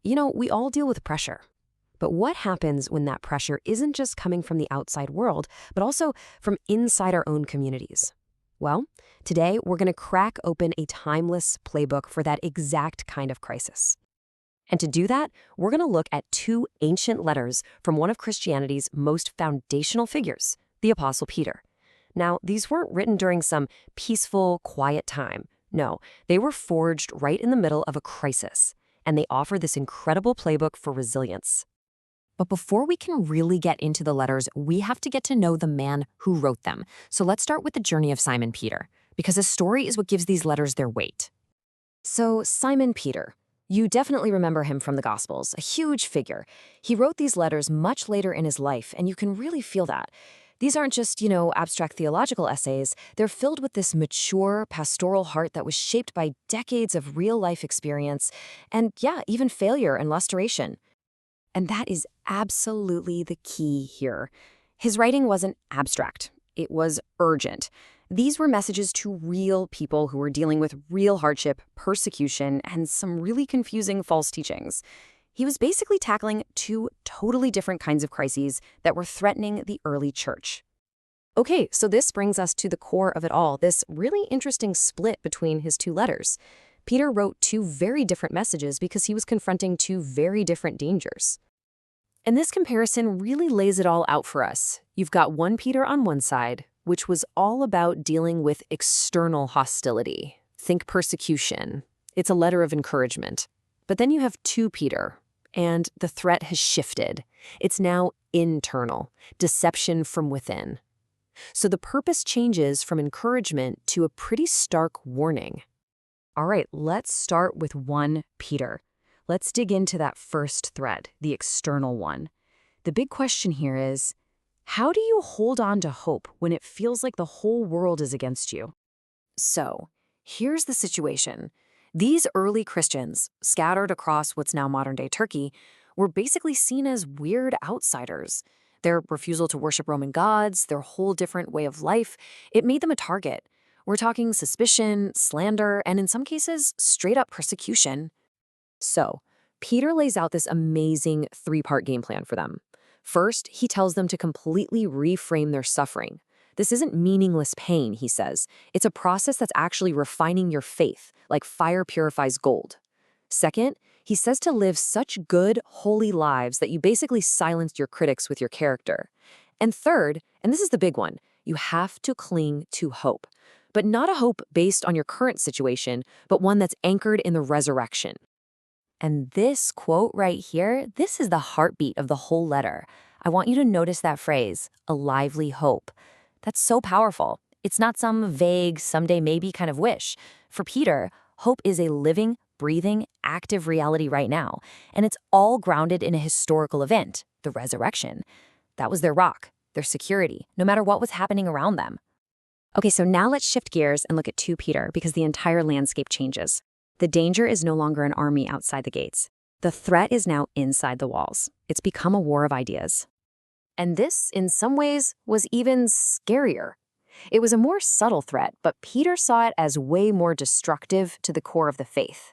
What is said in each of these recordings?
We all deal with pressure. But what happens when that pressure isn't just coming from the outside world, but also from inside our own communities? Well, today we're going to crack open a timeless playbook for that exact kind of crisis. And to do that, we're going to look at two ancient letters from one of Christianity's most foundational figures, the Apostle Peter. Now, these weren't written during some peaceful, quiet time. No, they were forged right in the middle of a crisis, and they offer this incredible playbook for resilience. But before we can really get into the letters, we have to get to know the man who wrote them. So let's start with the journey of Simon Peter, because his story is what gives these letters their weight. So Simon Peter. You definitely remember him from the Gospels, a huge figure. He wrote these letters much later in his life, and you can really feel that. These aren't just, abstract theological essays. They're filled with this mature, pastoral heart that was shaped by decades of real-life experience and, even failure and restoration. And that is absolutely the key here. His writing wasn't abstract. It was urgent. These were messages to real people who were dealing with real hardship, persecution, and some really confusing false teachings. He was basically tackling two totally different kinds of crises that were threatening the early church. Okay, so this brings us to the core of it all, this really interesting split between his two letters. Peter wrote two very different messages because he was confronting two very different dangers. And this comparison really lays it all out for us. You've got 1 Peter on one side, which was all about dealing with external hostility. Think persecution. It's a letter of encouragement. But then you have 2 Peter, and the threat has shifted. It's now internal, deception from within. So the purpose changes from encouragement to a pretty stark warning. All right, let's start with 1 Peter. Let's dig into that first thread, the external one. The big question here is, how do you hold on to hope when it feels like the whole world is against you? So, here's the situation. These early Christians, scattered across what's now modern-day Turkey, were basically seen as weird outsiders. Their refusal to worship Roman gods, their whole different way of life, it made them a target. We're talking suspicion, slander, and in some cases, straight-up persecution. So, Peter lays out this amazing 3-part game plan for them. First, he tells them to completely reframe their suffering. This isn't meaningless pain, he says. It's a process that's actually refining your faith, like fire purifies gold. Second, he says to live such good, holy lives that you basically silence your critics with your character. And third, and this is the big one, you have to cling to hope. But not a hope based on your current situation, but one that's anchored in the resurrection. And this quote right here, this is the heartbeat of the whole letter. I want you to notice that phrase, a lively hope. That's so powerful. It's not some vague, someday maybe kind of wish. For Peter, hope is a living, breathing, active reality right now. And it's all grounded in a historical event, the resurrection. That was their rock, their security, no matter what was happening around them. Okay, so now let's shift gears and look at 2 Peter because the entire landscape changes. The danger is no longer an army outside the gates. The threat is now inside the walls. It's become a war of ideas. And this, in some ways, was even scarier. It was a more subtle threat, but Peter saw it as way more destructive to the core of the faith.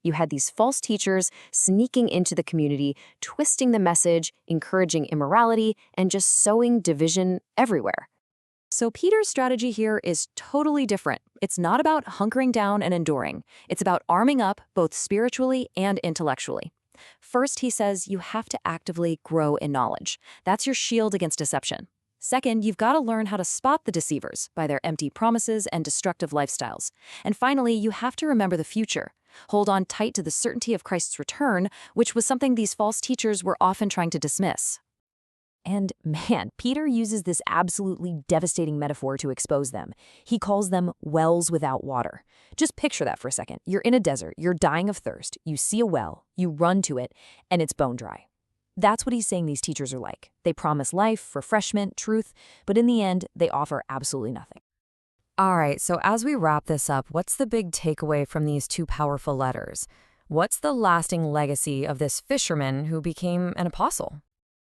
You had these false teachers sneaking into the community, twisting the message, encouraging immorality, and just sowing division everywhere. So Peter's strategy here is totally different. It's not about hunkering down and enduring. It's about arming up both spiritually and intellectually. First, he says you have to actively grow in knowledge. That's your shield against deception. Second, you've got to learn how to spot the deceivers by their empty promises and destructive lifestyles. And finally, you have to remember the future. Hold on tight to the certainty of Christ's return, which was something these false teachers were often trying to dismiss. And man, Peter uses this absolutely devastating metaphor to expose them. He calls them wells without water. Just picture that for a second. You're in a desert, you're dying of thirst, you see a well, you run to it, and it's bone dry. That's what he's saying these teachers are like. They promise life, refreshment, truth, but in the end, they offer absolutely nothing. All right, so as we wrap this up, what's the big takeaway from these 2 powerful letters? What's the lasting legacy of this fisherman who became an apostle?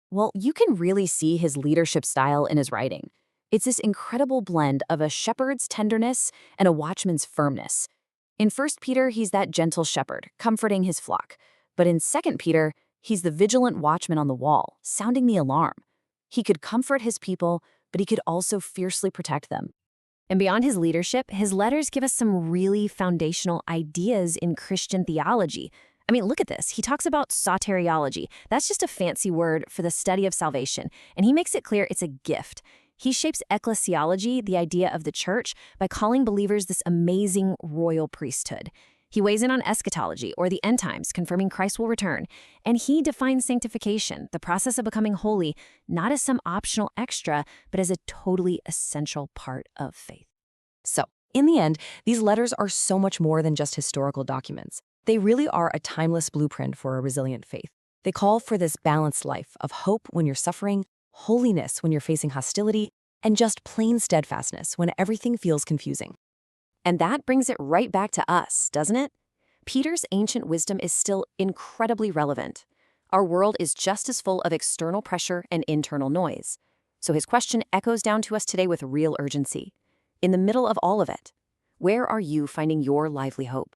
Well, you can really see his leadership style in his writing. It's this incredible blend of a shepherd's tenderness and a watchman's firmness. In 1 Peter, he's that gentle shepherd, comforting his flock. But in 2 Peter, he's the vigilant watchman on the wall, sounding the alarm. He could comfort his people, but he could also fiercely protect them. And beyond his leadership, his letters give us some really foundational ideas in Christian theology. I mean, look at this. He talks about soteriology. That's just a fancy word for the study of salvation, and he makes it clear it's a gift. He shapes ecclesiology, the idea of the church, by calling believers this amazing royal priesthood. He weighs in on eschatology, or the end times, confirming Christ will return. And he defines sanctification, the process of becoming holy, not as some optional extra, but as a totally essential part of faith. So, in the end, these letters are so much more than just historical documents. They really are a timeless blueprint for a resilient faith. They call for this balanced life of hope when you're suffering, holiness when you're facing hostility, and just plain steadfastness when everything feels confusing. And that brings it right back to us, doesn't it? Peter's ancient wisdom is still incredibly relevant. Our world is just as full of external pressure and internal noise. So his question echoes down to us today with real urgency. In the middle of all of it, where are you finding your lively hope?